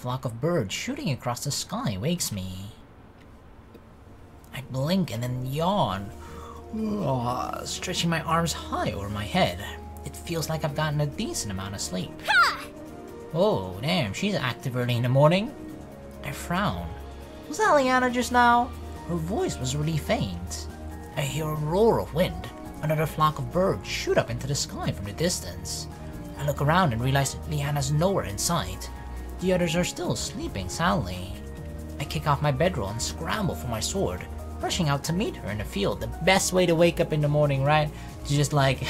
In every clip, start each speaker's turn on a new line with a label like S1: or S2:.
S1: flock of birds shooting across the sky wakes me. I blink and then yawn, stretching my arms high over my head. It feels like I've gotten a decent amount of sleep.
S2: Ha!
S1: Oh, damn, she's active early in the morning. I frown. Was that Leanna just now? Her voice was really faint. I hear a roar of wind. Another flock of birds shoot up into the sky from the distance. I look around and realize that Leanna's nowhere in sight. The others are still sleeping soundly. I kick off my bedroll and scramble for my sword, rushing out to meet her in the field. The best way to wake up in the morning, right? To just like,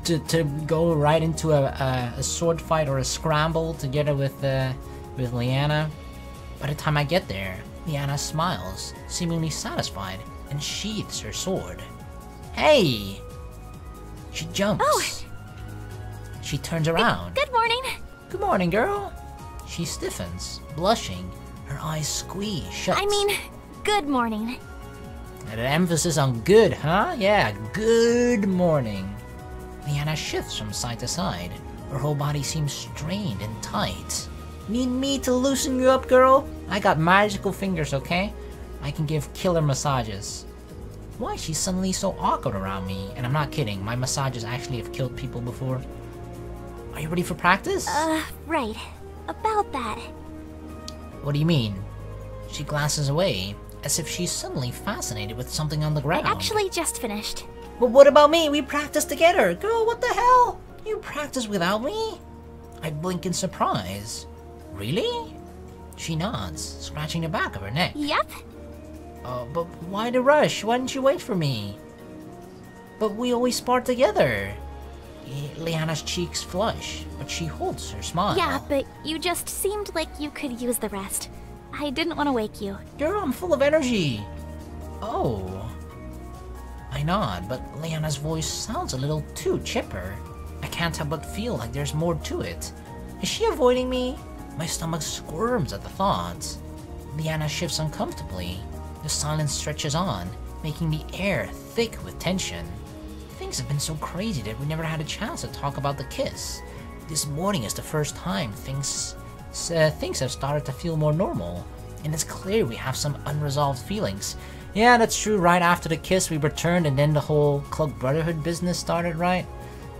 S1: to go right into a sword fight or a scramble together with Leanna. By the time I get there, Leanna smiles, seemingly satisfied, and sheathes her sword. Hey! She jumps.
S2: Oh!
S1: She turns around.
S2: Good morning.
S1: Good morning, girl. She stiffens, blushing, her eyes squeeze shut.
S2: I mean, good morning.
S1: And an emphasis on good, huh? Yeah, good morning. Leanna shifts from side to side. Her whole body seems strained and tight. Need me to loosen you up, girl? I got magical fingers, okay? I can give killer massages. Why is she suddenly so awkward around me? And I'm not kidding, my massages actually have killed people before. Are you ready for practice?
S2: Right. About that.
S1: What do you mean? She glances away, as if she's suddenly fascinated with something on the ground.
S2: I actually just finished.
S1: But what about me? We practiced together. Girl, what the hell? You practiced without me? I blink in surprise. Really? She nods, scratching the back of her neck.
S2: Yep.
S1: But why the rush? Why didn't you wait for me? But we always spar together. Leanna's cheeks flush, but she holds her smile.
S2: Yeah, but you just seemed like you could use the rest. I didn't want to wake you.
S1: Girl, I'm full of energy. Oh. I nod, but Leanna's voice sounds a little too chipper. I can't help but feel like there's more to it. Is she avoiding me? My stomach squirms at the thought. Leanna shifts uncomfortably. The silence stretches on, making the air thick with tension. Things have been so crazy that we never had a chance to talk about the kiss. This morning is the first time things have started to feel more normal, and it's clear we have some unresolved feelings. Yeah, that's true. Right after the kiss, we returned, and then the whole Cloak Brotherhood business started, right?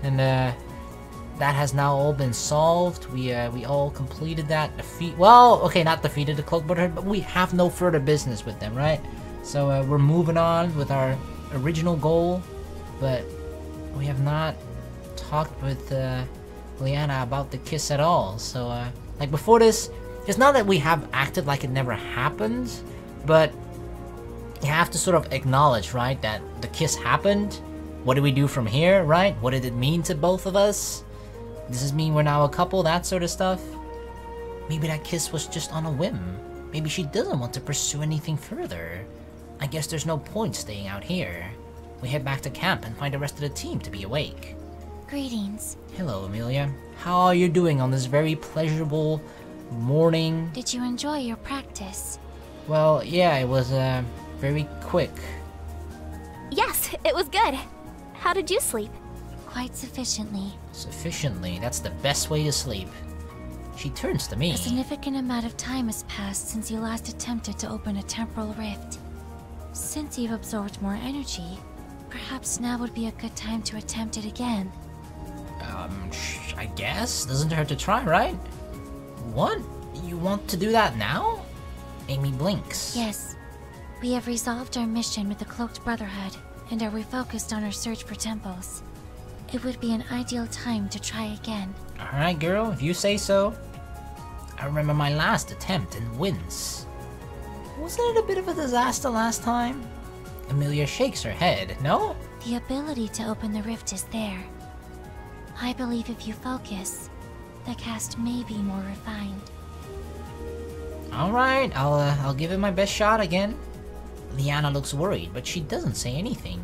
S1: And that has now all been solved. We all completed that defeat. Well, okay, not defeated the Cloak Brotherhood, but we have no further business with them, right? So we're moving on with our original goal, but we have not talked with Leanna about the kiss at all. So like before this, it's not that we have acted like it never happened, but you have to sort of acknowledge, right, that the kiss happened. What do we do from here, right? What did it mean to both of us? Does this mean we're now a couple, that sort of stuff? Maybe that kiss was just on a whim. Maybe she doesn't want to pursue anything further. I guess there's no point staying out here. We head back to camp and find the rest of the team to be awake.
S2: Greetings.
S1: Hello, Amelia. How are you doing on this very pleasurable morning?
S2: Did you enjoy your practice?
S1: Well, yeah, it was very quick.
S2: Yes, it was good. How did you sleep?
S3: Quite sufficiently.
S1: Sufficiently, that's the best way to sleep. She turns to me.
S3: A significant amount of time has passed since you last attempted to open a temporal rift. Since you've absorbed more energy, perhaps now would be a good time to attempt it again.
S1: I guess. Doesn't hurt to try, right? What? You want to do that now? Amy blinks.
S3: Yes. We have resolved our mission with the Cloaked Brotherhood and are refocused on our search for temples. It would be an ideal time to try again.
S1: Alright, girl, if you say so. I remember my last attempt and wince. Wasn't it a bit of a disaster last time? Amelia shakes her head. No?
S3: The ability to open the rift is there. I believe if you focus, the cast may be more refined.
S1: Alright, I'll give it my best shot again. Leanna looks worried, but she doesn't say anything.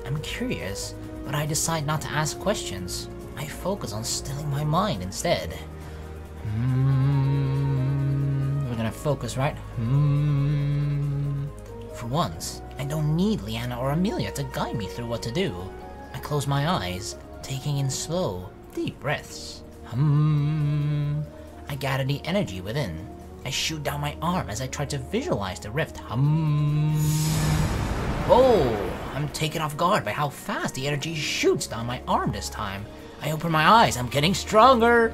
S1: I'm curious, but I decide not to ask questions. I focus on stilling my mind instead. We're gonna focus, right? For once, I don't need Leanna or Amelia to guide me through what to do. I close my eyes, taking in slow, deep breaths. I gather the energy within. I shoot down my arm as I try to visualize the rift. Oh, I'm taken off guard by how fast the energy shoots down my arm this time. I open my eyes, I'm getting stronger.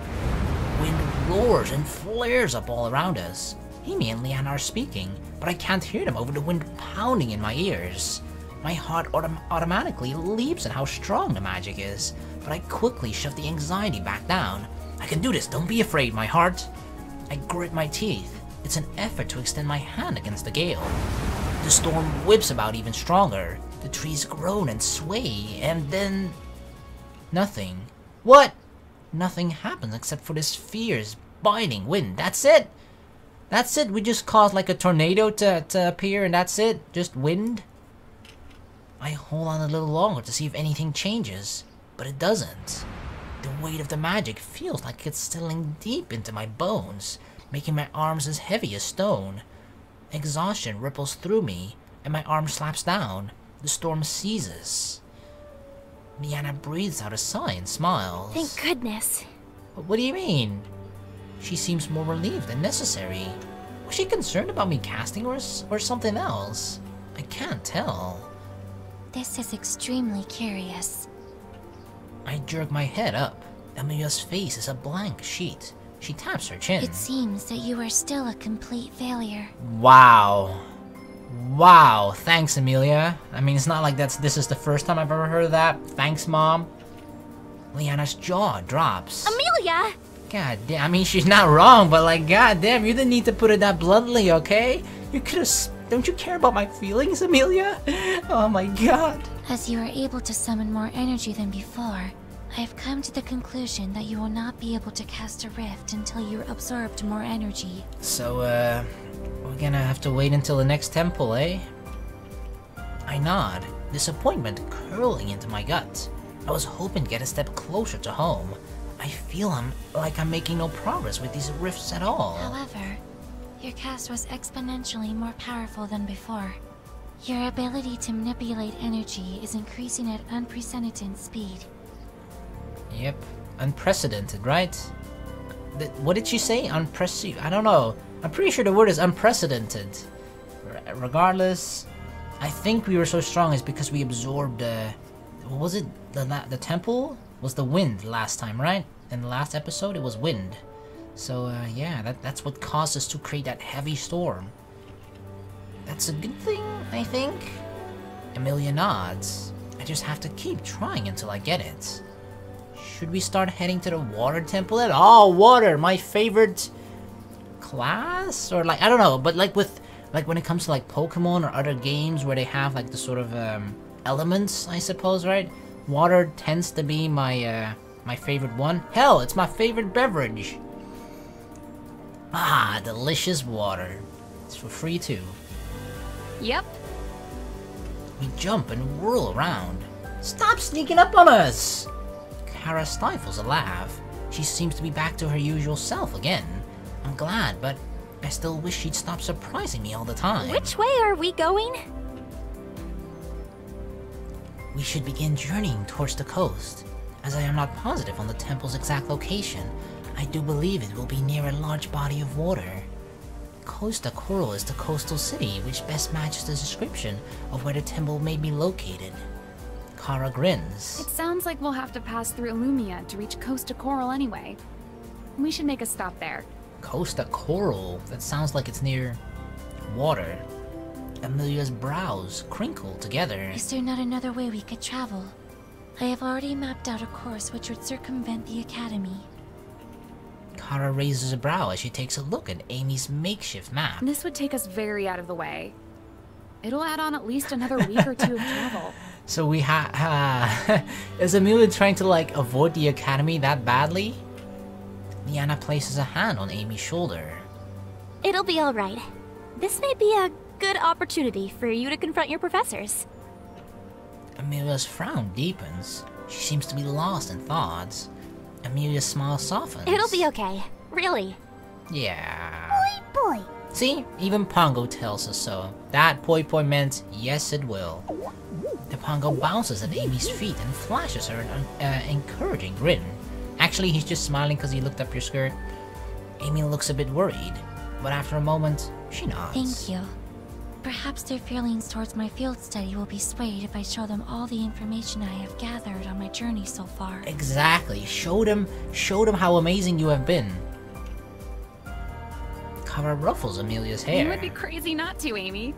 S1: Wind roars and flares up all around us. Amy and Leanna are speaking, but I can't hear them over the wind pounding in my ears. My heart automatically leaps at how strong the magic is, but I quickly shove the anxiety back down. I can do this, don't be afraid, my heart. I grit my teeth. It's an effort to extend my hand against the gale. The storm whips about even stronger. The trees groan and sway, and then... nothing. What? Nothing happens except for this fierce, biting wind. That's it? That's it? We just caused like a tornado to appear and that's it? Just wind? I hold on a little longer to see if anything changes, but it doesn't. The weight of the magic feels like it's settling deep into my bones, making my arms as heavy as stone. Exhaustion ripples through me, and my arm slaps down. The storm ceases. Leanna breathes out a sigh and smiles.
S2: Thank goodness.
S1: What do you mean? She seems more relieved than necessary. Was she concerned about me casting or something else? I can't tell.
S3: This is extremely curious.
S1: I jerk my head up. Amelia's face is a blank sheet. She taps her chin.
S3: It seems that you are still a complete failure.
S1: Wow. Wow, thanks, Amelia. I mean, it's not like this is the first time I've ever heard of that. Thanks, Mom. Leanna's jaw drops.
S2: Amelia!
S1: God damn, I mean, she's not wrong, but like, god damn, you didn't need to put it that bluntly, okay? You could've... Don't you care about my feelings, Amelia? Oh my god.
S3: As you are able to summon more energy than before, I have come to the conclusion that you will not be able to cast a rift until you absorbed more energy.
S1: So, we're gonna have to wait until the next temple, eh? I nod, disappointment curling into my gut. I was hoping to get a step closer to home. I feel I'm making no progress with these rifts at all.
S3: However, your cast was exponentially more powerful than before. Your ability to manipulate energy is increasing at unprecedented speed.
S1: Yep, unprecedented, right? What did she say? Unprecedented? I don't know. I'm pretty sure the word is unprecedented. Regardless, I think we were so strong is because we absorbed, what was it? The temple was the wind last time, right? In the last episode, it was wind. So, yeah, that's what caused us to create that heavy storm. That's a good thing, I think. Amelia nods. I just have to keep trying until I get it. Should we start heading to the water temple at all? Water, my favorite class? Or like, I don't know, but like when it comes to like Pokemon or other games where they have like the sort of elements, I suppose, right? Water tends to be my my favorite one. Hell, it's my favorite beverage. Ah, delicious water. It's for free too.
S2: Yep.
S1: We jump and whirl around. Stop sneaking up on us! Kara stifles a laugh. She seems to be back to her usual self again. I'm glad, but I still wish she'd stop surprising me all the time.
S2: Which way are we going?
S1: We should begin journeying towards the coast. As I am not positive on the temple's exact location, I do believe it will be near a large body of water. Costa Coral is the coastal city, which best matches the description of where the temple may be located. Kara grins.
S4: It sounds like we'll have to pass through Illumia to reach Costa Coral anyway. We should make a stop there.
S1: Costa Coral? That sounds like it's near water. Amelia's brows crinkle together.
S3: Is there not another way we could travel? I have already mapped out a course which would circumvent the academy.
S1: Kara raises a brow as she takes a look at Amy's makeshift map.
S4: This would take us very out of the way. It'll add on at least another week or two of travel.
S1: So we is Amelia trying to like avoid the academy that badly? Leanna places a hand on Amy's shoulder.
S2: It'll be alright. This may be a good opportunity for you to confront your professors.
S1: Amelia's frown deepens. She seems to be lost in thoughts. Amelia's smile softens.
S2: It'll be okay. Really.
S1: Yeah.
S2: Boy.
S1: See? Even Pongo tells us so. That poi poi meant yes it will. The Pongo bounces at Amy's feet and flashes her an encouraging grin. Actually, he's just smiling because he looked up your skirt. Amy looks a bit worried. but after a moment, she nods.
S3: Thank you. Perhaps their feelings towards my field study will be swayed if I show them all the information I have gathered on my journey so far.
S1: Exactly. Show them how amazing you have been. Kara ruffles Amelia's hair.
S4: You would be crazy not to, Amy.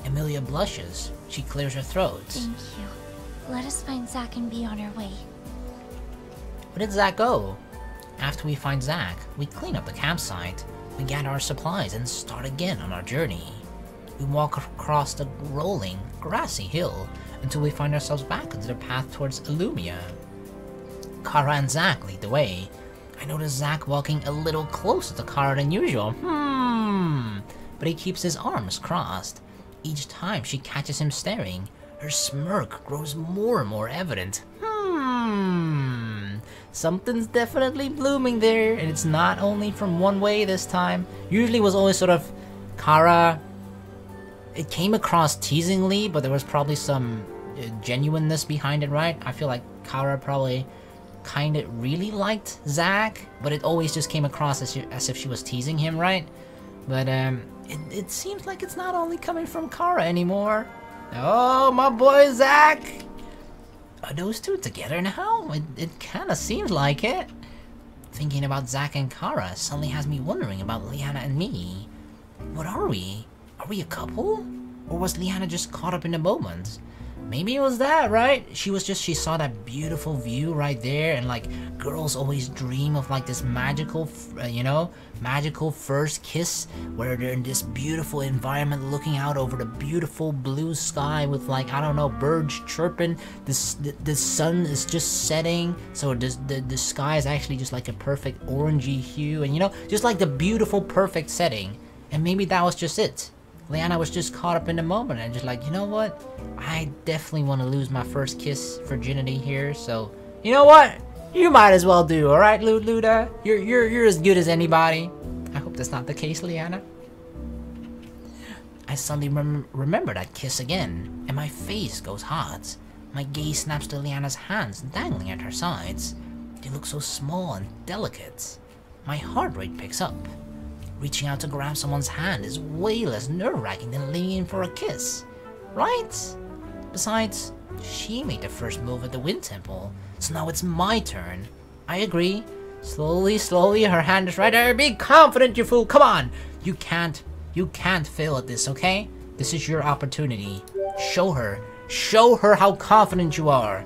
S1: Amelia blushes. She clears her throat.
S3: Thank you. Let us find Zack and be on our way.
S1: Where did Zack go? After we find Zack, we clean up the campsite. We gather our supplies and start again on our journey. We walk across the rolling, grassy hill until we find ourselves back into the path towards Illumia. Kara and Zack lead the way. I notice Zack walking a little closer to Kara than usual. But he keeps his arms crossed. Each time she catches him staring, her smirk grows more and more evident. Something's definitely blooming there, and it's not only from one way this time. Usually it was always sort of Kara. It came across teasingly, but there was probably some genuineness behind it, right? I feel like Kara probably kind of really liked Zack, but it always just came across as if she was teasing him, right? But it seems like it's not only coming from Kara anymore. Oh, my boy Zack! Are those two together now? It kind of seems like it. Thinking about Zack and Kara suddenly has me wondering about Leanna and me. What are we? Are we a couple? Or was Leanna just caught up in the moment? Maybe it was that, right? She saw that beautiful view right there, and like, girls always dream of like this magical, magical first kiss where they're in this beautiful environment looking out over the beautiful blue sky with like, I don't know, birds chirping, the sun is just setting, so the sky is actually just like a perfect orangey hue, and just like the beautiful perfect setting. And maybe that was just it. Leanna was just caught up in the moment and just like, you know what? I definitely want to lose my first kiss virginity here, so you know what? You might as well do, alright, Luda? You're as good as anybody. I hope that's not the case, Leanna. I suddenly remember that kiss again, and my face goes hot. My gaze snaps to Leanna's hands dangling at her sides. They look so small and delicate. My heart rate picks up. Reaching out to grab someone's hand is way less nerve-wracking than leaning in for a kiss, right? Besides, she made the first move at the Wind Temple, so now it's my turn. I agree. Slowly, her hand is right there. Be confident, you fool. Come on. You can't fail at this, okay? This is your opportunity. Show her how confident you are.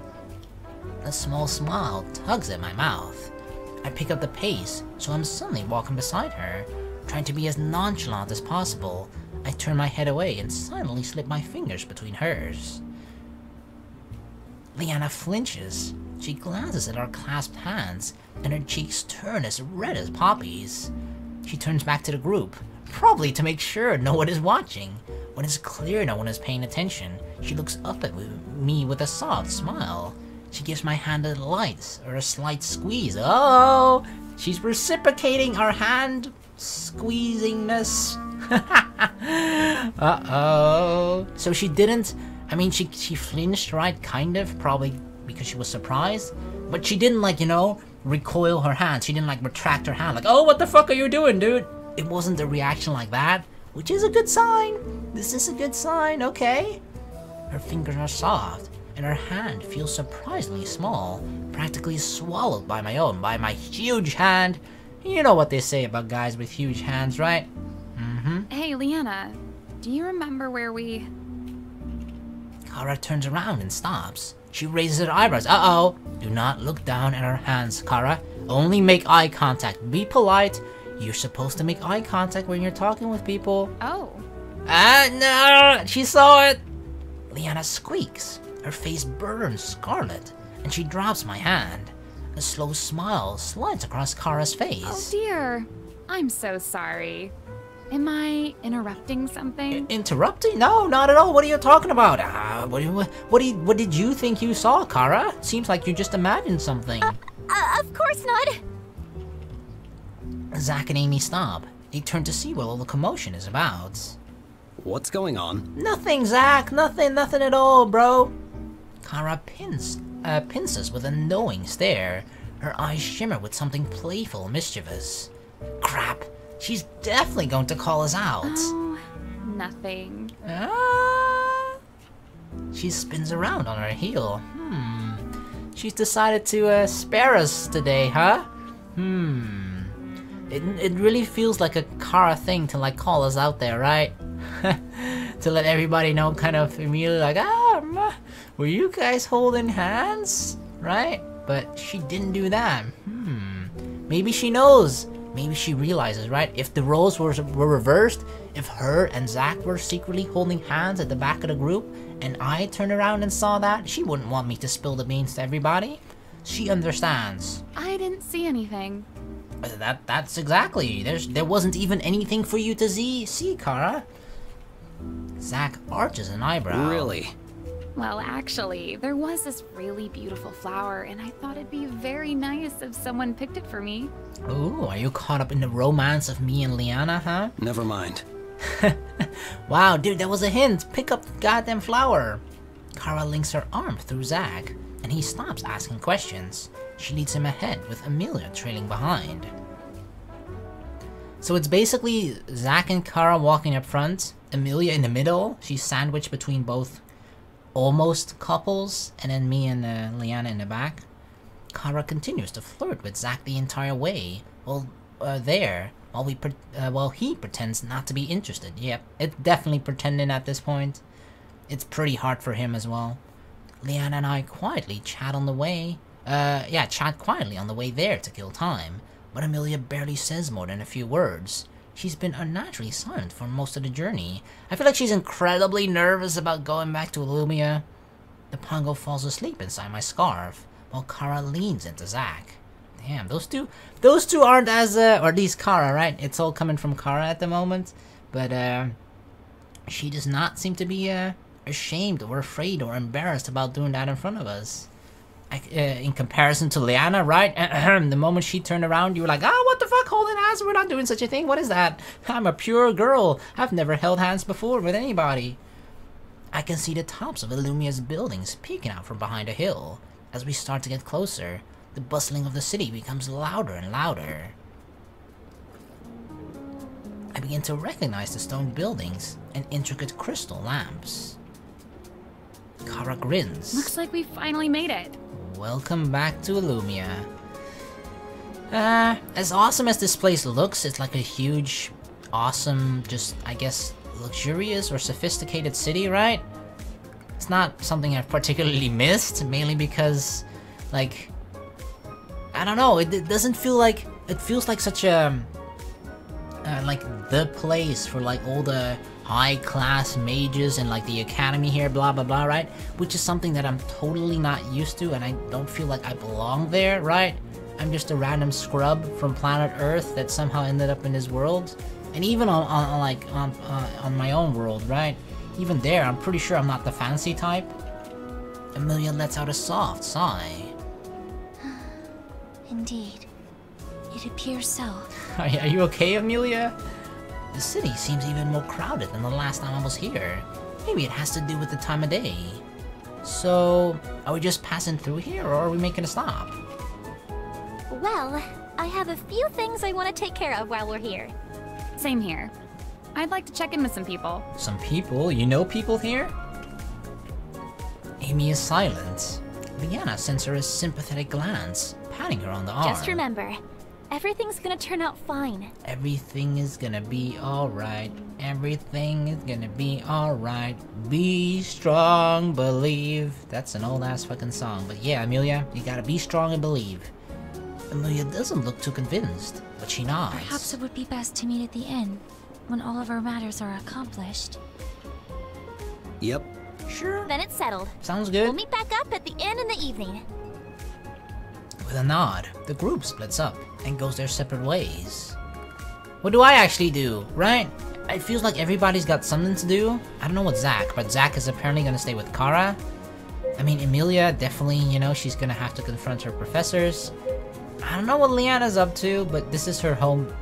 S1: A small smile tugs at my mouth. I pick up the pace, so I'm suddenly walking beside her. Trying to be as nonchalant as possible, I turn my head away and silently slip my fingers between hers. Leanna flinches. She glances at our clasped hands, and her cheeks turn as red as poppies. She turns back to the group, probably to make sure no one is watching. When it's clear no one is paying attention, she looks up at me with a soft smile. She gives my hand a slight squeeze. Oh, she's reciprocating our hand squeezingness. Uh-oh. So she didn't, she flinched, right? Kind of, probably because she was surprised. But she didn't recoil her hand. She didn't retract her hand like, oh, what the fuck are you doing, dude? It wasn't a reaction like that, which is a good sign. This is a good sign, okay? Her fingers are soft, and her hand feels surprisingly small, practically swallowed by my own, by my huge hand. You know what they say about guys with huge hands, right?
S4: Hey, Leanna, do you remember where we...
S1: Kara turns around and stops. She raises her eyebrows. Uh-oh. Do not look down at her hands, Kara. Only make eye contact. Be polite. You're supposed to make eye contact when you're talking with people.
S4: Oh.
S1: No! She saw it! Leanna squeaks. Her face burns scarlet, and she drops my hand. A slow smile slides across Kara's face.
S4: Oh dear. I'm so sorry. Am I interrupting something?
S1: Interrupting? No, not at all. What are you talking about? What did you think you saw, Kara? Seems like you just imagined something.
S2: Of course not.
S1: Zack and Amy stop. They turn to see what all the commotion is about.
S5: What's going on?
S1: Nothing, Zack. Nothing at all, bro. Kara pins us with a knowing stare. Her eyes shimmer with something playful and mischievous. Crap. She's definitely going to call us out.
S4: Oh, nothing.
S1: She spins around on her heel. She's decided to spare us today, huh? It really feels like a Kara thing to like call us out there, right? To let everybody know kind of immediately like, were you guys holding hands? Right? But she didn't do that. Maybe she knows. Maybe she realizes, right? If the roles were reversed, if her and Zack were secretly holding hands at the back of the group, and I turned around and saw that, she wouldn't want me to spill the beans to everybody. She understands.
S4: I didn't see anything.
S1: That's exactly. There wasn't even anything for you to see, Kara. Zack arches an eyebrow.
S5: Really?
S4: Well, actually, there was this really beautiful flower, and I thought it'd be very nice if someone picked it for me.
S1: Ooh, are you caught up in the romance of me and Leanna, huh?
S5: Never mind.
S1: Wow, dude, that was a hint. Pick up the goddamn flower. Kara links her arm through Zack, and he stops asking questions. She leads him ahead, with Amelia trailing behind. So it's basically Zack and Kara walking up front, Amelia in the middle. She's sandwiched between both almost couples, and then me and Leanna in the back. Kara continues to flirt with Zack the entire way, while he pretends not to be interested. Yep, it's definitely pretending at this point. It's pretty hard for him as well. Leanna and I quietly chat on the way. Chat quietly on the way there to kill time, but Amelia barely says more than a few words. She's been unnaturally silent for most of the journey. I feel like she's incredibly nervous about going back to Illumia. The Pongo falls asleep inside my scarf, while Kara leans into Zack. Damn, those two aren't as, or at least Kara, right? It's all coming from Kara at the moment, but she does not seem to be ashamed or afraid or embarrassed about doing that in front of us. In comparison to Leanna, right? The moment she turned around, you were like, what the fuck, holding hands? We're not doing such a thing. What is that? I'm a pure girl. I've never held hands before with anybody. I can see the tops of Illumia's buildings peeking out from behind a hill. As we start to get closer, the bustling of the city becomes louder and louder. I begin to recognize the stone buildings and intricate crystal lamps. Kara grins.
S4: Looks like we finally made it.
S1: Welcome back to Illumia. As awesome as this place looks, it's like a huge, awesome, just, I guess, luxurious or sophisticated city, right? It's not something I've particularly missed, mainly because, like, I don't know, it doesn't feel like, it feels like such a, like, the place for, like, all the high-class mages and like the academy here, blah blah blah, right? Which is something that I'm totally not used to, and I don't feel like I belong there, right? I'm just a random scrub from planet Earth that somehow ended up in this world, and even on my own world, right? Even there, I'm pretty sure I'm not the fancy type. Amelia lets out a soft sigh.
S3: Indeed, it appears so.
S1: Are you okay, Amelia? The city seems even more crowded than the last time I was here. Maybe it has to do with the time of day. So, are we just passing through here, or are we making a stop?
S2: Well, I have a few things I want to take care of while we're here.
S4: Same here. I'd like to check in with some people.
S1: Some people? You know people here? Amy is silent. Leanna sends her a sympathetic glance, patting her on the arm.
S2: Just remember, everything's gonna turn out fine.
S1: Everything is gonna be alright. Everything is gonna be alright. Be strong, believe. That's an old ass fucking song. But yeah, Amelia, you gotta be strong and believe. Amelia doesn't look too convinced, but she nods.
S3: Perhaps it would be best to meet at the inn, when all of our matters are accomplished.
S5: Yep.
S1: Sure.
S2: Then it's settled.
S1: Sounds good.
S2: We'll meet back up at the inn in the evening.
S1: With a nod, the group splits up and goes their separate ways. What do I actually do, right? It feels like everybody's got something to do. I don't know what Zack, but Zack is apparently gonna stay with Kara. I mean, Amelia, definitely, you know, she's gonna have to confront her professors. I don't know what Leanna's up to, but this is her home.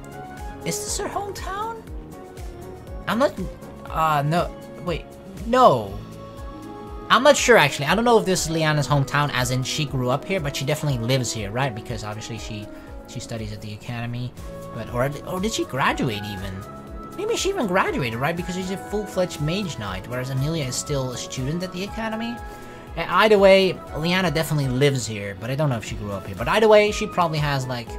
S1: Is this her hometown? I'm not, no, wait, no. I'm not sure, actually. I don't know if this is Leanna's hometown, as in she grew up here, but she definitely lives here, right? Because obviously she studies at the academy. But or did she graduate even? Maybe she even graduated, right? Because she's a full-fledged Mage-Knight, whereas Amelia is still a student at the academy. And either way, Leanna definitely lives here, but I don't know if she grew up here. But either way, she probably has like,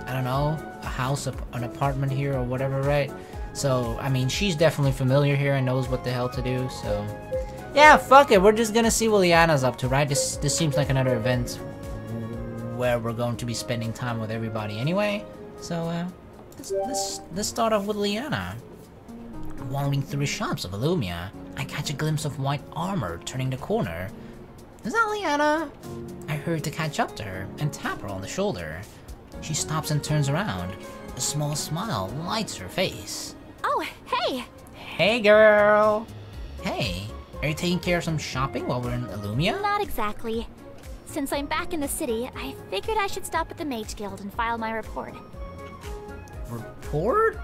S1: I don't know, a house, an apartment here or whatever, right? So, I mean, she's definitely familiar here and knows what the hell to do, so... Yeah, fuck it, we're just gonna see what Leanna's up to, right? This seems like another event where we're going to be spending time with everybody anyway. So, let's start off with Leanna. Wandering through the shops of Illumia, I catch a glimpse of white armor turning the corner. Is that Leanna? I hurry to catch up to her and tap her on the shoulder. She stops and turns around. A small smile lights her face.
S2: Oh, hey!
S1: Hey, girl! Hey, are you taking care of some shopping while we're in Illumia?
S2: Not exactly. Since I'm back in the city, I figured I should stop at the Mage Guild and file my report.
S1: Report?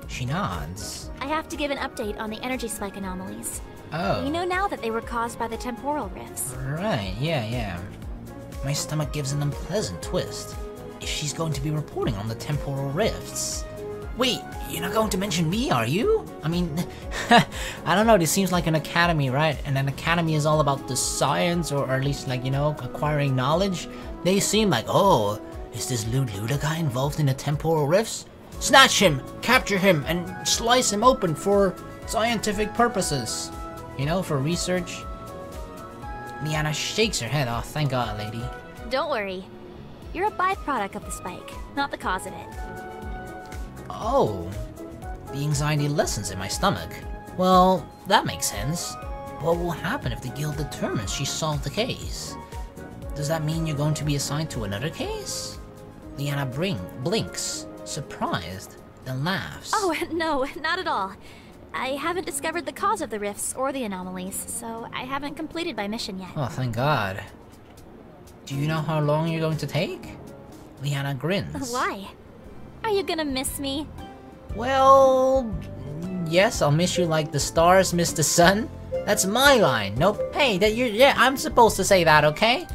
S1: She nods.
S2: I have to give an update on the energy spike anomalies.
S1: Oh.
S2: We know now that they were caused by the temporal rifts.
S1: Right, yeah. My stomach gives an unpleasant twist. If she's going to be reporting on the temporal rifts. Wait, you're not going to mention me, are you? I mean, I don't know, this seems like an academy, right? And an academy is all about the science, or at least like, you know, acquiring knowledge. They seem like, oh, is this Luda guy involved in the temporal rifts? Snatch him, capture him, and slice him open for scientific purposes. You know, for research. Leanna shakes her head. Oh, thank God, lady.
S2: Don't worry. You're a byproduct of the spike, not the cause of it.
S1: Oh, the anxiety lessens in my stomach. Well, that makes sense. What will happen if the guild determines she solved the case? Does that mean you're going to be assigned to another case? Leanna blinks, surprised, then laughs.
S2: Oh, no, not at all. I haven't discovered the cause of the rifts or the anomalies, so I haven't completed my mission yet.
S1: Oh, thank God. Do you know how long you're going to take? Leanna grins.
S2: Why? Are you gonna miss me?
S1: Well, yes, I'll miss you like the stars miss the sun. That's my line. Nope. Hey, yeah, I'm supposed to say that, okay?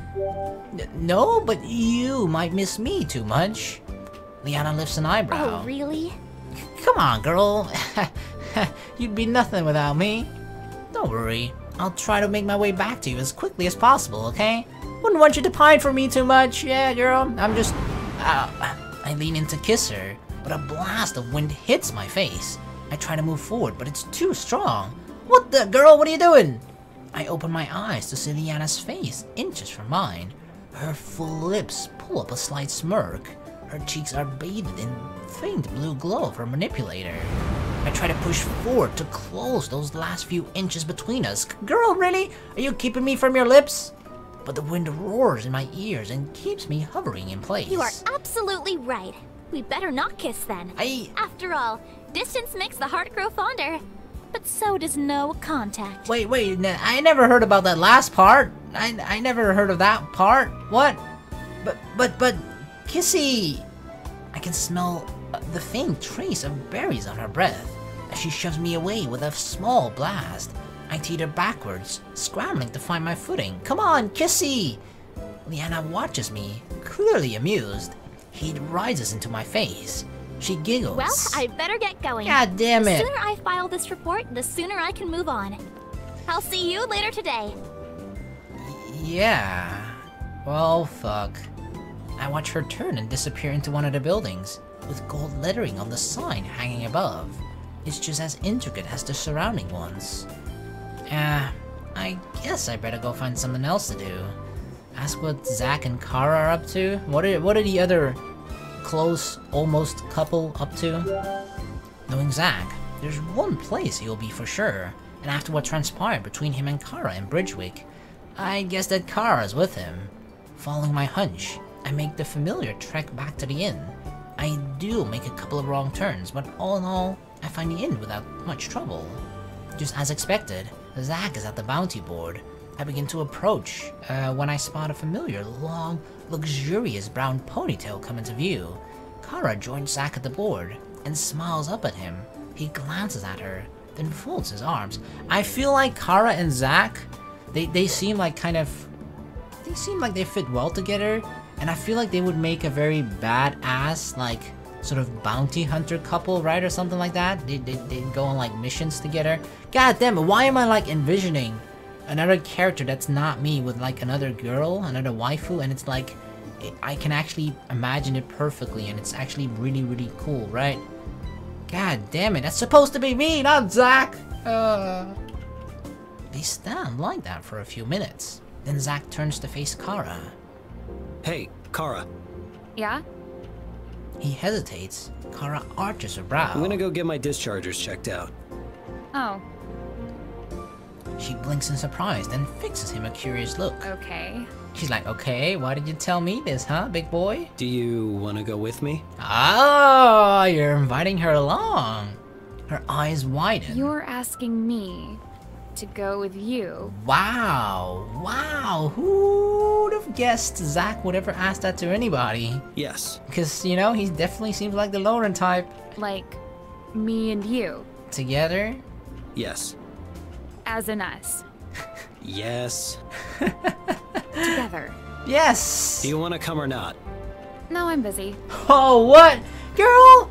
S1: No, but you might miss me too much. Leanna lifts an eyebrow.
S2: Oh, really?
S1: Come on, girl. You'd be nothing without me. Don't worry. I'll try to make my way back to you as quickly as possible, okay? Wouldn't want you to pine for me too much. Yeah, girl. I'm just... I lean in to kiss her, but a blast of wind hits my face. I try to move forward, but it's too strong. What the... Girl, what are you doing? I open my eyes to see Leanna's face inches from mine. Her full lips pull up a slight smirk. Her cheeks are bathed in faint blue glow of her manipulator. I try to push forward to close those last few inches between us. Girl, really? Are you keeping me from your lips? But the wind roars in my ears and keeps me hovering in place.
S2: You are absolutely right. We better not kiss then. After all, distance makes the heart grow fonder. But so does no contact.
S1: Wait, I never heard about that last part. I never heard of that part. What? But, Kissy! I can smell the faint trace of berries on her breath as she shoves me away with a small blast. I teeter backwards, scrambling to find my footing. Come on, Kissy! Leanna watches me, clearly amused. Heat rises into my face. She giggles.
S2: Well, I better get going.
S1: God damn it!
S2: The sooner I file this report, the sooner I can move on. I'll see you later today.
S1: Yeah. Well, fuck. I watch her turn and disappear into one of the buildings, with gold lettering on the sign hanging above. It's just as intricate as the surrounding ones. I guess I better go find something else to do. Ask what Zack and Kara are up to? What are the other close, almost couple up to? Knowing Zack, there's one place he'll be for sure, and after what transpired between him and Kara in Bridgewick, I guess that Kara's with him. Following my hunch, I make the familiar trek back to the inn. I do make a couple of wrong turns, but all in all, I find the inn without much trouble. Just as expected, Zack is at the bounty board. I begin to approach when I spot a familiar, long, luxurious brown ponytail come into view. Kara joins Zack at the board and smiles up at him. He glances at her, then folds his arms. I feel like Kara and Zack, they seem like they seem like they fit well together, and I feel like they would make a very badass, like, sort of bounty hunter couple, right? Or something like that. They go on like missions together. God damn it, why am I like envisioning another character that's not me with like another girl, another waifu, and it's like, I can actually imagine it perfectly, and it's actually really, really cool, right? God damn it, that's supposed to be me, not Zack! They stand like that for a few minutes. Then Zack turns to face Kara.
S5: Hey, Kara.
S4: Yeah?
S1: He hesitates. Kara arches her brow.
S5: I'm gonna go get my dischargers checked out.
S4: Oh,
S1: She blinks in surprise, then fixes him a curious look.
S4: okay.
S1: She's like, okay, why did you tell me this, huh, big boy?
S5: Do you want to go with me?
S1: Oh, you're inviting her along. Her eyes widen.
S4: You're asking me to go with you.
S1: Wow, wow, who'd have guessed Zack would ever ask that to anybody?
S5: Yes.
S1: Because, you know, he definitely seems like the Lauren type.
S4: Like, me and you.
S1: Together?
S5: Yes.
S4: As in us.
S5: Yes.
S4: Together.
S1: Yes!
S5: Do you want to come or not?
S4: No, I'm busy.
S1: Oh, what? Girl!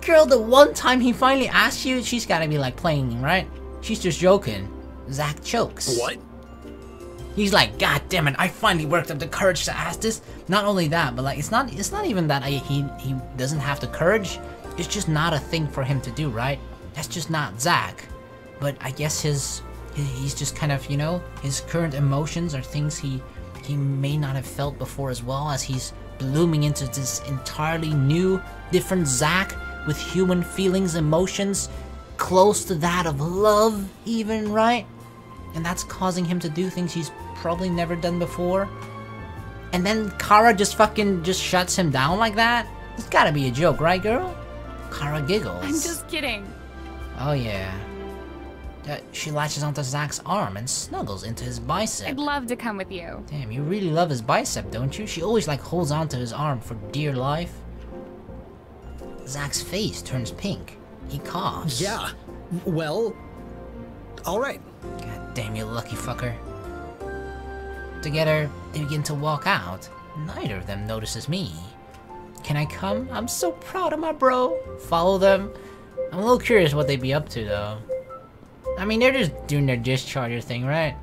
S1: Girl, the one time he finally asked you, she's gotta be like playing, right? She's just joking. Zack chokes.
S5: What?
S1: He's like, God damn it, I finally worked up the courage to ask this. Not only that, but like, it's not even that he doesn't have the courage. It's just not a thing for him to do, right? That's just not Zack. But I guess he's just kind of, you know, his current emotions are things he may not have felt before, as well as he's blooming into this entirely new, different Zack with human feelings, emotions, close to that of love even, right? And that's causing him to do things he's probably never done before. And then Kara just shuts him down like that? It's gotta be a joke, right, girl? Kara giggles.
S4: I'm just kidding.
S1: Oh yeah. She latches onto Zack's arm and snuggles into his bicep.
S4: I'd love to come with you.
S1: Damn, you really love his bicep, don't you? She always like holds onto his arm for dear life. Zack's face turns pink. He coughs.
S5: Yeah. Well, all right.
S1: God damn you, lucky fucker. Together, they begin to walk out. Neither of them notices me. Can I come? I'm so proud of my bro. Follow them. I'm a little curious what they'd be up to, though. I mean, they're just doing their discharger thing, right?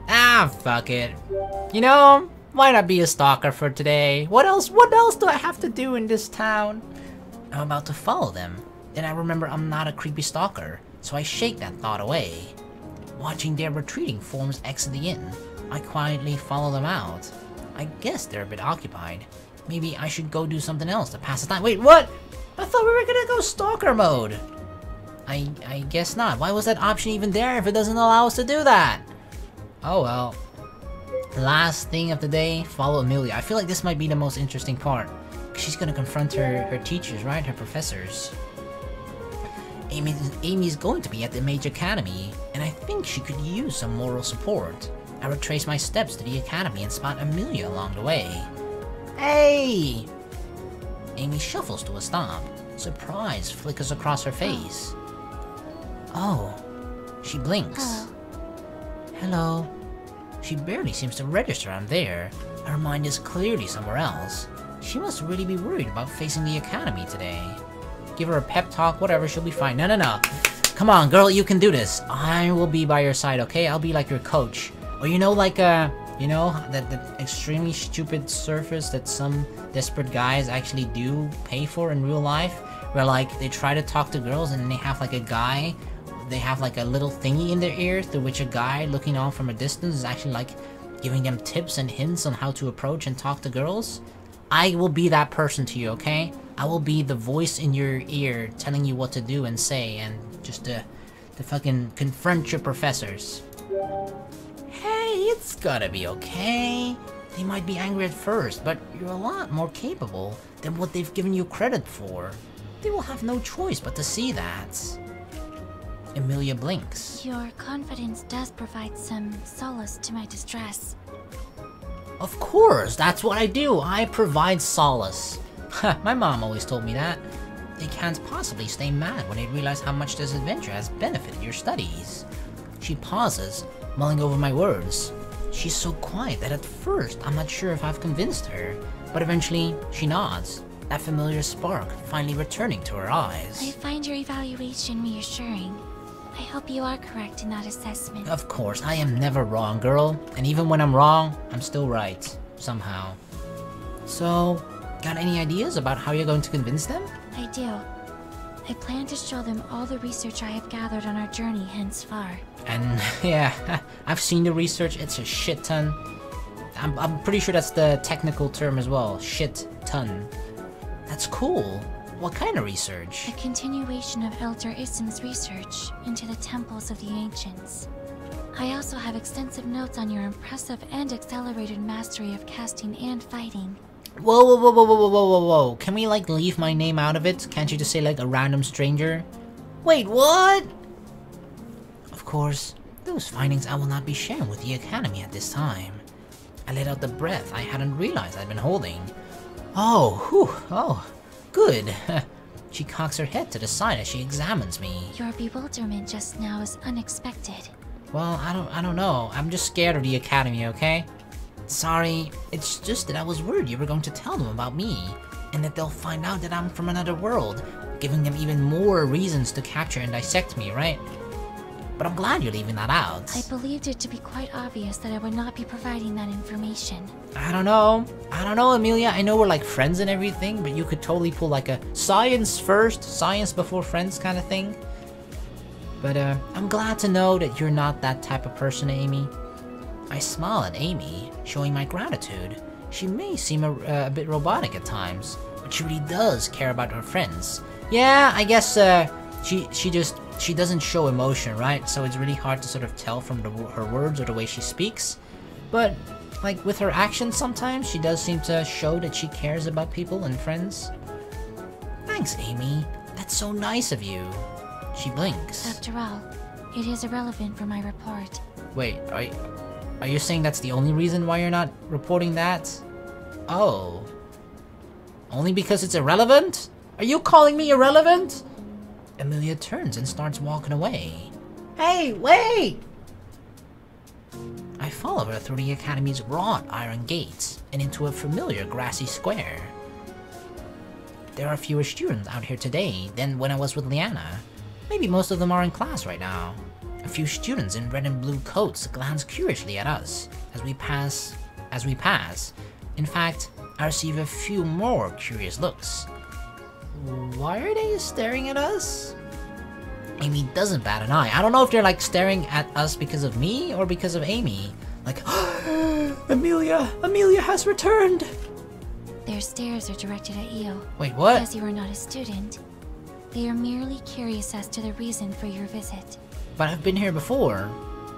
S1: Ah, fuck it. You know, why not be a stalker for today? What else do I have to do in this town? I'm about to follow them. Then I remember I'm not a creepy stalker, so I shake that thought away. Watching their retreating forms exit the inn, I quietly follow them out. I guess they're a bit occupied. Maybe I should go do something else to pass the time. Wait, what? I thought we were gonna go stalker mode. I guess not. Why was that option even there if it doesn't allow us to do that? Oh well. Last thing of the day, follow Amelia. I feel like this might be the most interesting part. She's gonna confront her teachers, right? Her professors. Amy's going to be at the Mage Academy, and I think she could use some moral support. I retrace my steps to the academy and spot Amelia along the way. Hey! Amy shuffles to a stop. Surprise flickers across her face. Oh, she blinks. Hello. She barely seems to register I'm there. Her mind is clearly somewhere else. She must really be worried about facing the academy today. Give her a pep talk, whatever, she'll be fine. No. Come on, girl, you can do this. I will be by your side, okay? I'll be like your coach. Or you know, like, you know, that extremely stupid surface that some desperate guys actually do pay for in real life? Where, like, they try to talk to girls and they have, like, a guy, they have, like, a little thingy in their ear through which a guy looking on from a distance is actually, like, giving them tips and hints on how to approach and talk to girls? I will be that person to you, okay? I will be the voice in your ear telling you what to do and say, and just to fucking confront your professors. Hey, it's gotta be okay. They might be angry at first, but you're a lot more capable than what they've given you credit for. They will have no choice but to see that. Amelia blinks.
S3: Your confidence does provide some solace to my distress.
S1: Of course, that's what I do. I provide solace. My mom always told me that. They can't possibly stay mad when they realize how much this adventure has benefited your studies. She pauses, mulling over my words. She's so quiet that at first I'm not sure if I've convinced her, but eventually she nods. that familiar spark finally returning to her eyes.
S3: I find your evaluation reassuring. I hope you are correct in that assessment.
S1: Of course, I am never wrong, girl. And even when I'm wrong, I'm still right. Somehow. So, got any ideas about how you're going to convince them?
S3: I do. I plan to show them all the research I have gathered on our journey hence far.
S1: And yeah, I've seen the research, it's a shit ton. I'm pretty sure that's the technical term as well, shit ton. That's cool. What kind of research?
S3: A continuation of Elder Ism's research into the temples of the ancients. I also have extensive notes on your impressive and accelerated mastery of casting and fighting.
S1: Whoa. Can we like leave my name out of it? Can't you just say like a random stranger? Wait, what? Of course, those findings I will not be sharing with the Academy at this time. I let out the breath I hadn't realized I'd been holding. Oh, good. She cocks her head to the side as she examines me.
S3: Your bewilderment just now is unexpected.
S1: Well, I don't know. I'm just scared of the Academy, okay? Sorry, it's just that I was worried you were going to tell them about me, and that they'll find out that I'm from another world, giving them even more reasons to capture and dissect me, right? But I'm glad you're leaving that out.
S3: I believed it to be quite obvious that I would not be providing that information.
S1: I don't know, Amelia. I know we're like friends and everything, but you could totally pull like a science first, science before friends kind of thing. But I'm glad to know that you're not that type of person, Amy. I smile at Amy, showing my gratitude. She may seem a bit robotic at times, but she really does care about her friends. Yeah, I guess she doesn't show emotion, right? So it's really hard to sort of tell from her words or the way she speaks. But like with her actions sometimes, she does seem to show that she cares about people and friends. Thanks, Amy. That's so nice of you. She blinks.
S3: After all, it is irrelevant for my report.
S1: Wait, are you saying that's the only reason why you're not reporting that? Oh. Only because it's irrelevant? Are you calling me irrelevant? Amelia turns and starts walking away. Hey, wait! I follow her through the Academy's wrought iron gates and into a familiar grassy square. There are fewer students out here today than when I was with Leanna. Maybe most of them are in class right now. A few students in red and blue coats glance curiously at us as we pass. In fact, I receive a few more curious looks. Why are they staring at us? Amy doesn't bat an eye. I don't know if they're like staring at us because of me or because of Amy. Like, Amelia has returned!
S3: Their stares are directed at you.
S1: Wait, what?
S3: Because you are not a student. They are merely curious as to the reason for your visit.
S1: But I've been here before.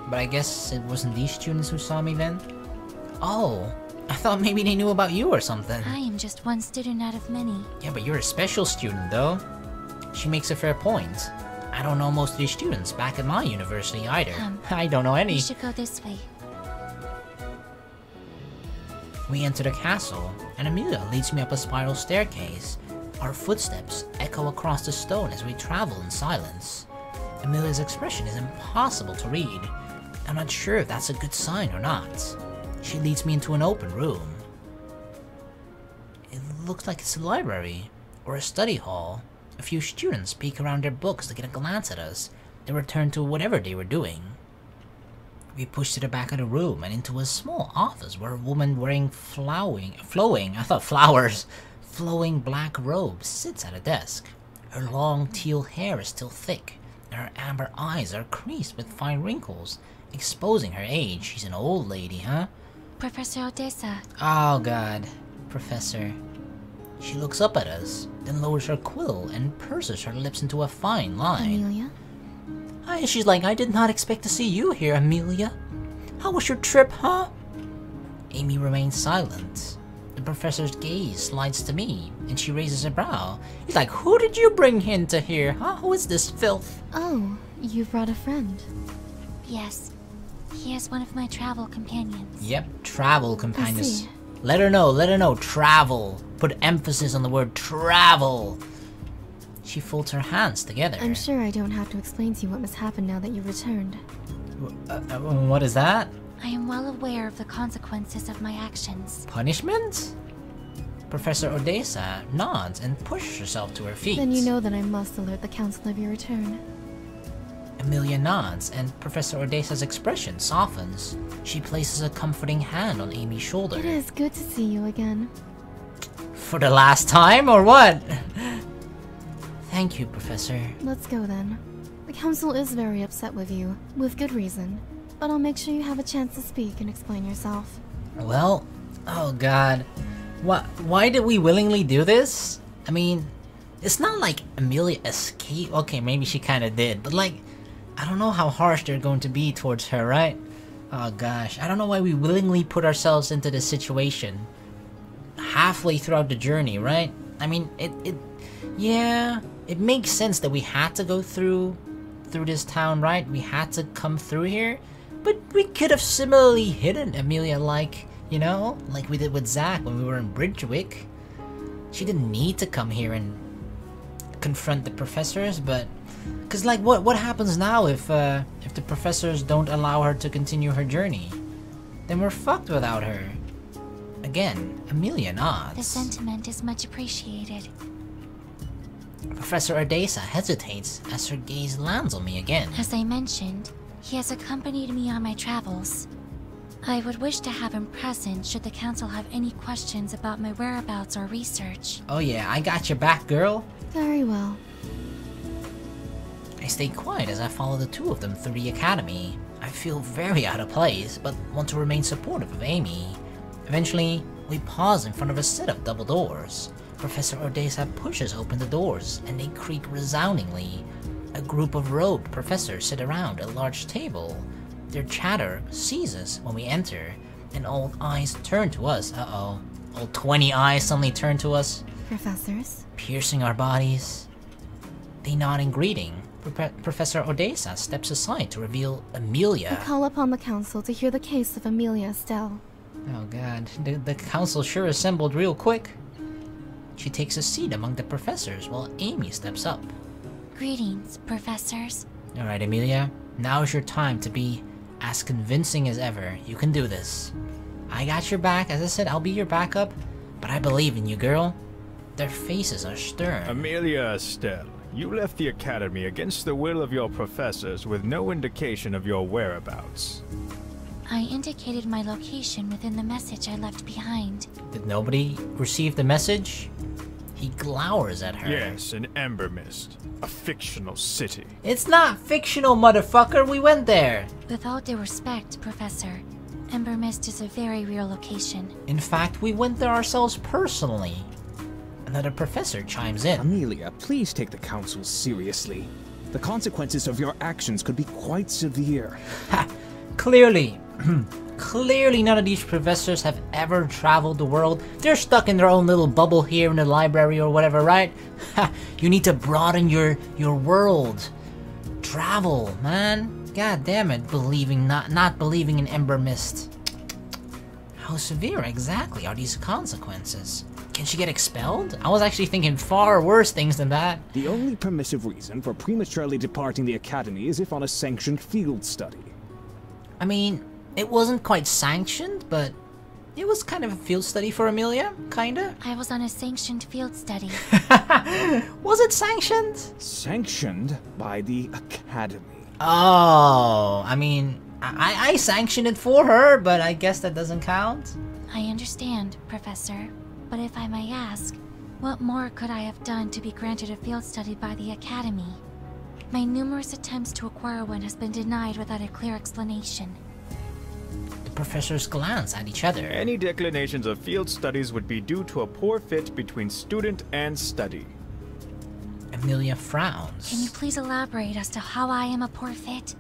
S1: But I guess it wasn't these students who saw me then? Oh, I thought maybe they knew about you or something.
S3: I am just one student out of many.
S1: Yeah, but you're a special student though. She makes a fair point. I don't know most of these students back at my university either. I don't know any.
S3: We should go this way.
S1: We enter the castle, and Amelia leads me up a spiral staircase. Our footsteps echo across the stone as we travel in silence. Amelia's expression is impossible to read. I'm not sure if that's a good sign or not. She leads me into an open room. It looks like it's a library, or a study hall. A few students peek around their books to get a glance at us, then return to whatever they were doing. We push to the back of the room and into a small office where a woman wearing flowing black robes sits at a desk. Her long teal hair is still thick, and her amber eyes are creased with fine wrinkles, exposing her age. She's an old lady, huh?
S3: Professor Odessa.
S1: Oh god, Professor. She looks up at us, then lowers her quill and purses her lips into a fine line.
S6: Amelia?
S1: Hi, she's like, I did not expect to see you here, Amelia. How was your trip, huh? Amy remains silent. The professor's gaze slides to me, and she raises her brow. He's like, who did you bring into here, huh? Who is this filth?
S6: Oh, you brought a friend.
S3: Yes. He is one of my travel companions.
S1: Yep, travel companions.
S6: I see.
S1: Let her know, travel. Put emphasis on the word travel. She folds her hands together.
S6: I'm sure I don't have to explain to you what must happen now that you returned.
S1: What is that?
S3: I am well aware of the consequences of my actions.
S1: Punishment? Professor Odessa nods and pushes herself to her feet.
S6: Then you know that I must alert the council of your return.
S1: Amelia nods, and Professor Odessa's expression softens. She places a comforting hand on Amy's shoulder.
S6: It is good to see you again.
S1: For the last time, or what? Thank you, Professor.
S6: Let's go then. The council is very upset with you, with good reason. But I'll make sure you have a chance to speak and explain yourself.
S1: Well, oh god. Why did we willingly do this? I mean, it's not like Amelia escaped. Okay, maybe she kind of did, but like, I don't know how harsh they're going to be towards her, right? Oh gosh, I don't know why we willingly put ourselves into this situation halfway throughout the journey, right? I mean, yeah, it makes sense that we had to go through this town, right? We had to come through here, but we could have similarly hidden Amelia, like, you know, like we did with Zack when we were in Bridgewick. She didn't need to come here and confront the professors, but because like what happens now if the professors don't allow her to continue her journey? Then we're fucked without her. Again, Amelia nods.
S3: The sentiment is much appreciated.
S1: Professor Odessa hesitates as her gaze lands on me again.
S3: As I mentioned, he has accompanied me on my travels. I would wish to have him present should the council have any questions about my whereabouts or research.
S1: Oh yeah, I got your back, girl.
S6: Very well.
S1: I stay quiet as I follow the two of them through the academy. I feel very out of place, but want to remain supportive of Amy. Eventually, we pause in front of a set of double doors. Professor Odessa pushes open the doors, and they creak resoundingly. A group of robed professors sit around a large table. Their chatter ceases when we enter, and all eyes turn to us. Uh-oh. All 20 eyes suddenly turn to us.
S6: Professors?
S1: Piercing our bodies. They nod in greeting. Professor Odessa steps aside to reveal Amelia.
S6: I call upon the council to hear the case of Amelia Estelle.
S1: Oh god, the council sure assembled real quick. She takes a seat among the professors while Amy steps up.
S3: Greetings, professors.
S1: Alright, Amelia, now is your time to be as convincing as ever. You can do this. I got your back. As I said, I'll be your backup, but I believe in you, girl. Their faces are stern.
S7: Amelia Estelle, you left the academy against the will of your professors with no indication of your whereabouts.
S3: I indicated my location within the message I left behind.
S1: Did nobody receive the message? He glowers at her.
S7: Yes, in Ember Mist, a fictional city.
S1: It's not fictional, motherfucker. We went there.
S3: With all due respect, Professor, Ember Mist is a very real location.
S1: In fact, we went there ourselves personally. Another professor chimes in.
S8: Amelia, please take the council seriously. The consequences of your actions could be quite severe.
S1: Ha! Clearly. Clearly none of these professors have ever traveled the world. They're stuck in their own little bubble here in the library or whatever, right? Ha! You need to broaden your world. Travel, man. God damn it, not believing in Ember Mist. How severe exactly are these consequences? Can she get expelled? I was actually thinking far worse things than that.
S8: The only permissive reason for prematurely departing the academy is if on a sanctioned field study.
S1: I mean, it wasn't quite sanctioned, but it was kind of a field study for Amelia, kinda.
S3: I was on a sanctioned field study.
S1: Was it sanctioned?
S8: Sanctioned by the academy.
S1: Oh, I mean, I sanctioned it for her, but I guess that doesn't count.
S3: I understand, Professor, but if I may ask, what more could I have done to be granted a field study by the academy? My numerous attempts to acquire one has been denied without a clear explanation.
S1: The professors glance at each other.
S7: Any declinations of field studies would be due to a poor fit between student and study.
S1: Amelia frowns.
S3: Can you please elaborate as to how I am a poor fit?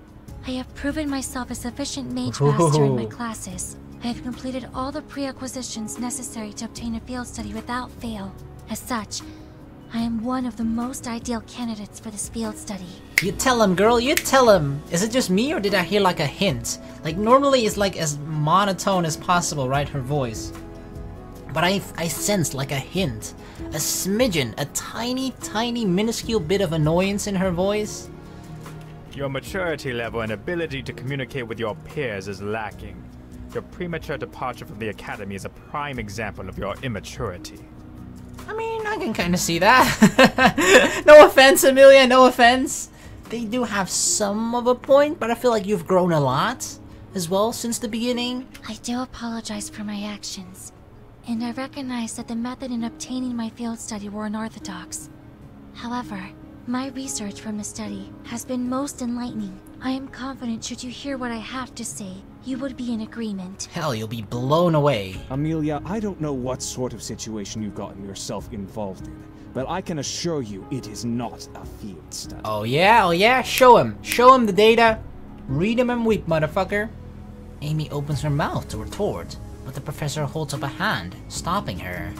S3: I have proven myself a sufficient mage master in my classes. I have completed all the pre-acquisitions necessary to obtain a field study without fail. As such, I am one of the most ideal candidates for this field study.
S1: You tell him, girl, you tell him. Is it just me or did I hear like a hint? Like normally it's like as monotone as possible, right, her voice. But I sensed like a hint, a smidgen, a tiny minuscule bit of annoyance in her voice.
S7: Your maturity level and ability to communicate with your peers is lacking. Your premature departure from the academy is a prime example of your immaturity.
S1: I mean, I can kind of see that. No offense, Amelia, no offense. They do have some of a point, but I feel like you've grown a lot as well since the beginning.
S3: I do apologize for my actions, and I recognize that the method in obtaining my field study were unorthodox. However, my research from the study has been most enlightening. I am confident should you hear what I have to say, you would be in agreement.
S1: Hell, you'll be blown away.
S8: Amelia, I don't know what sort of situation you've gotten yourself involved in, but I can assure you it is not a field study.
S1: Oh yeah, show him. Show him the data. Read him and weep, motherfucker. Amy opens her mouth to retort, but the professor holds up a hand, stopping her.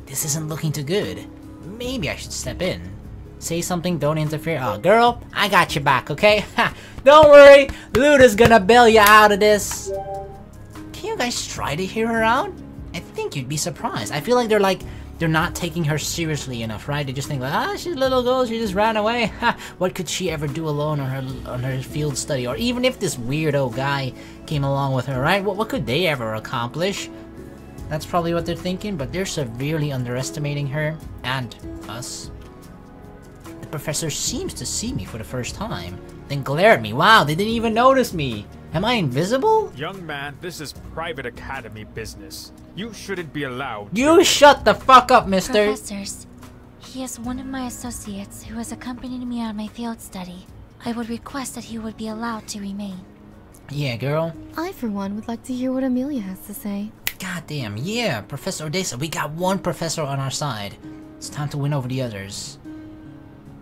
S1: This isn't looking too good. Maybe I should step in. Say something, don't interfere. Oh, girl, I got your back, okay? Ha! Don't worry, Luda's gonna bail you out of this. Can you guys try to hear her out? I think you'd be surprised. I feel like they're not taking her seriously enough, right? They just think like, ah, she's a little girl, she just ran away. Ha! What could she ever do alone on her field study? Or even if this weirdo guy came along with her, right? What could they ever accomplish? That's probably what they're thinking, but they're severely underestimating her and us. The professor seems to see me for the first time, then glare at me. Wow, they didn't even notice me. Am I invisible?
S7: Young man, this is private academy business. You shouldn't be allowed to...
S1: You shut the fuck up, mister.
S3: Professors, he is one of my associates who has accompanied me on my field study. I would request that he would be allowed to remain.
S1: Yeah, girl.
S6: I, for one, would like to hear what Amelia has to say.
S1: Goddamn, yeah, Professor Odessa. We got one professor on our side. It's time to win over the others.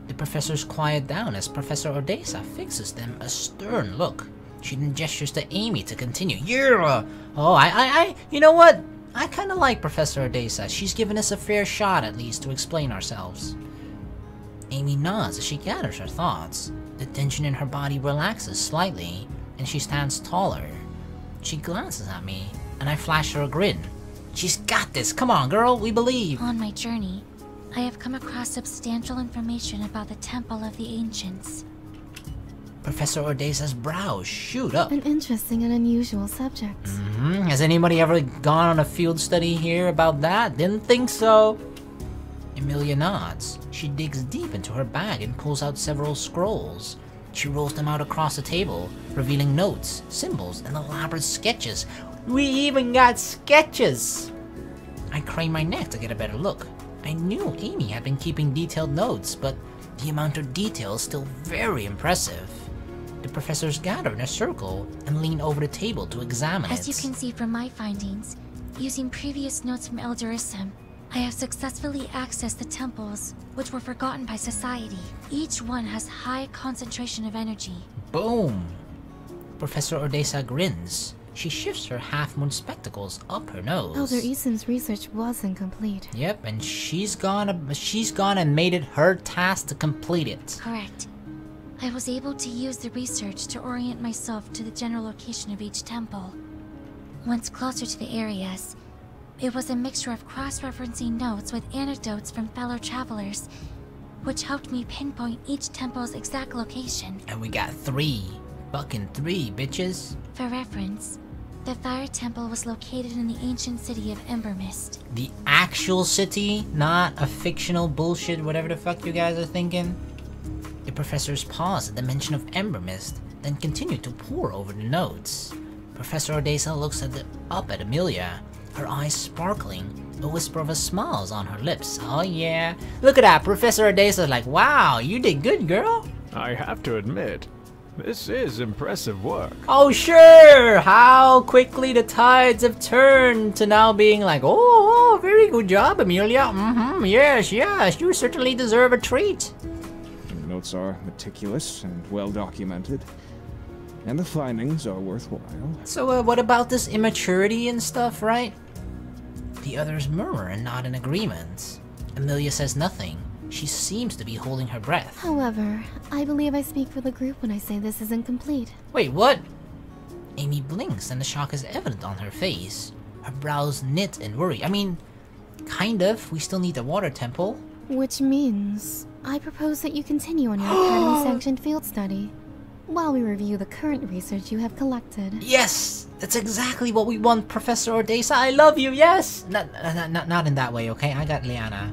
S1: The professors quiet down as Professor Odessa fixes them a stern look. She then gestures to Amy to continue. Yeah! Oh, you know what? I kinda like Professor Odessa. She's given us a fair shot, at least, to explain ourselves. Amy nods as she gathers her thoughts. The tension in her body relaxes slightly, and she stands taller. She glances at me, and I flash her a grin. She's got this! Come on, girl, we believe!
S3: On my journey, I have come across substantial information about the Temple of the Ancients.
S1: Professor Odessa's brows shoot up.
S6: An interesting and unusual subject.
S1: Has anybody ever gone on a field study here about that? Didn't think so. Amelia nods. She digs deep into her bag and pulls out several scrolls. She rolls them out across the table, revealing notes, symbols, and elaborate sketches. We even got sketches! I crane my neck to get a better look. I knew Amy had been keeping detailed notes, but the amount of detail is still very impressive. The professors gather in a circle and lean over the table to examine it.
S3: As you can see from my findings, using previous notes from Elderism, I have successfully accessed the temples, which were forgotten by society. Each one has high concentration of energy.
S1: Boom! Professor Odessa grins. She shifts her half-moon spectacles up her nose.
S6: Elder Isim's research was incomplete.
S1: Yep, and she's gone and made it her task to complete it.
S3: Correct. I was able to use the research to orient myself to the general location of each temple. Once closer to the areas, it was a mixture of cross-referencing notes with anecdotes from fellow travelers, which helped me pinpoint each temple's exact location.
S1: And we got 3. Fucking 3, bitches.
S3: For reference, the Fire Temple was located in the ancient city of Embermist.
S1: The actual city, not a fictional bullshit, whatever the fuck you guys are thinking. The professors pause at the mention of Embermist, then continue to pore over the notes. Professor Odessa looks up at Amelia, her eyes sparkling, a whisper of a smile is on her lips. Oh yeah, look at that, Professor Odessa's like, wow, you did good, girl.
S7: I have to admit, this is impressive work.
S1: Oh sure, how quickly the tides have turned to now being like, oh, very good job, Amelia. Yes, you certainly deserve a treat.
S8: The notes are meticulous and well documented, and the findings are worthwhile.
S1: So what about this immaturity and stuff, right? The others murmur and nod in agreement. Amelia says nothing. She seems to be holding her breath.
S6: However, I believe I speak for the group when I say this is incomplete.
S1: Wait, what? Amy blinks and the shock is evident on her face. Her brows knit in worry. I mean, kind of. We still need the water temple.
S6: Which means, I propose that you continue on your academy-sanctioned field study. while we review the current research you have collected.
S1: Yes! That's exactly what we want, Professor Ordesa. I love you, yes! Not in that way, okay? I got Leanna.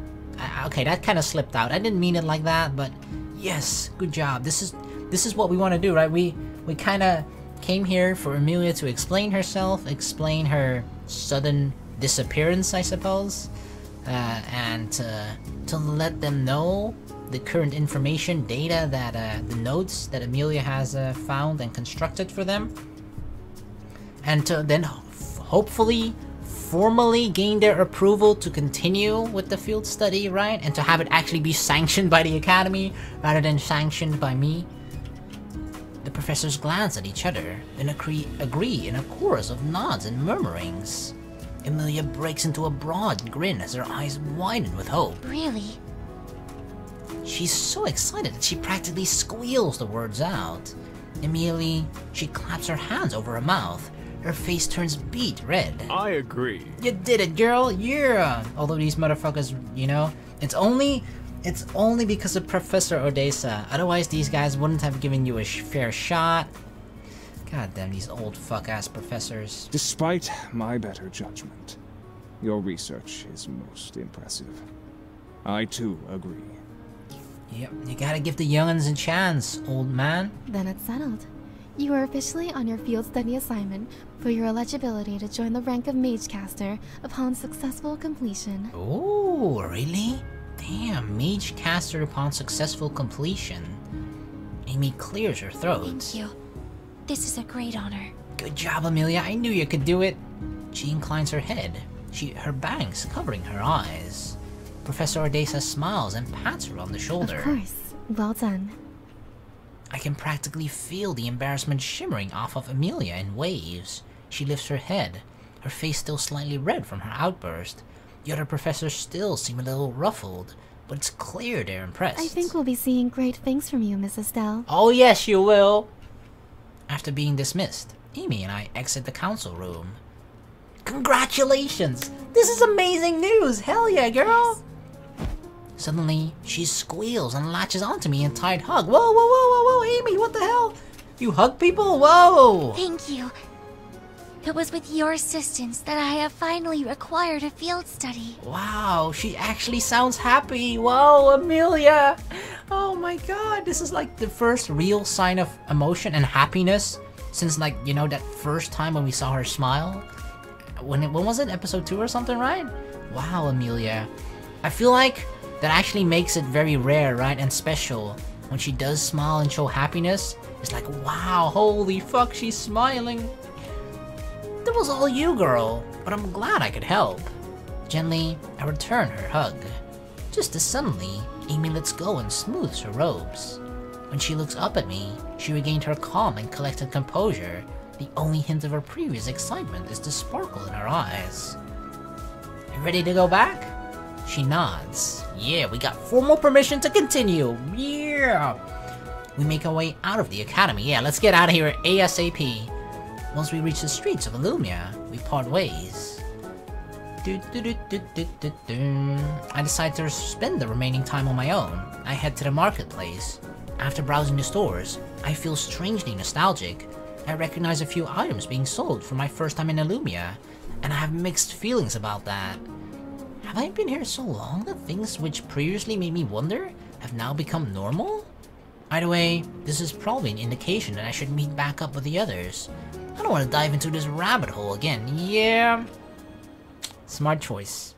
S1: Okay, that kind of slipped out. I didn't mean it like that, but yes, good job. This is what we want to do, right? We kind of came here for Amelia to explain herself, explain her sudden disappearance, I suppose, and to let them know the current information, data that the notes that Amelia has found and constructed for them, and to then hopefully formally gain their approval to continue with the field study, right? And to have it actually be sanctioned by the Academy rather than sanctioned by me. The professors glance at each other and agree in a chorus of nods and murmurings. Amelia breaks into a broad grin as her eyes widen with hope.
S3: Really?
S1: She's so excited that she practically squeals the words out. Immediately, she claps her hands over her mouth. Her face turns beet red.
S7: I agree.
S1: You did it, girl. Yeah. Although these motherfuckers, you know, it's only because of Professor Ordesa. Otherwise, these guys wouldn't have given you a fair shot. God damn these old fuck-ass professors.
S8: Despite my better judgment, your research is most impressive. I too agree.
S1: Yep, you gotta give the young'uns a chance, old man.
S6: Then it's settled. You are officially on your field study assignment for your eligibility to join the rank of Mage-Caster upon successful completion.
S1: Oh, really? Damn, Mage-Caster upon successful completion. Amy clears her throat.
S3: Thank you. This is a great honor.
S1: Good job, Amelia. I knew you could do it. She inclines her head, her bangs covering her eyes. Professor Ordesa smiles and pats her on the shoulder.
S6: Of course. Well done.
S1: I can practically feel the embarrassment shimmering off of Amelia in waves. She lifts her head, her face still slightly red from her outburst. The other professors still seem a little ruffled, but it's clear they're impressed.
S6: I think we'll be seeing great things from you, Mrs. Dell.
S1: Oh yes, you will! After being dismissed, Amy and I exit the council room. Congratulations! This is amazing news! Hell yeah, girl! Suddenly, she squeals and latches onto me in a tight hug. Whoa, whoa, whoa, whoa, whoa, Amy, what the hell? You hug people? Whoa!
S3: Thank you. It was with your assistance that I have finally acquired a field study.
S1: Wow, she actually sounds happy. Whoa, Amelia! Oh my god, this is like the first real sign of emotion and happiness since, like, you know, that first time when we saw her smile? When was it? Episode 2 or something, right? Wow, Amelia. I feel like that actually makes it very rare, right, and special. When she does smile and show happiness, it's like, wow, holy fuck, she's smiling. That was all you, girl, but I'm glad I could help. Gently, I return her hug. Just as suddenly, Amy lets go and smooths her robes. When she looks up at me, she regained her calm and collected composure. The only hint of her previous excitement is the sparkle in her eyes. You ready to go back? She nods. Yeah, we got formal permission to continue. Yeah! We make our way out of the academy. Yeah, let's get out of here ASAP. Once we reach the streets of Illumia, we part ways. I decide to spend the remaining time on my own. I head to the marketplace. After browsing the stores, I feel strangely nostalgic. I recognize a few items being sold for my first time in Illumia, and I have mixed feelings about that. Have I been here so long that things which previously made me wonder have now become normal? Either way, this is probably an indication that I should meet back up with the others. I don't want to dive into this rabbit hole again. Yeah. Smart choice.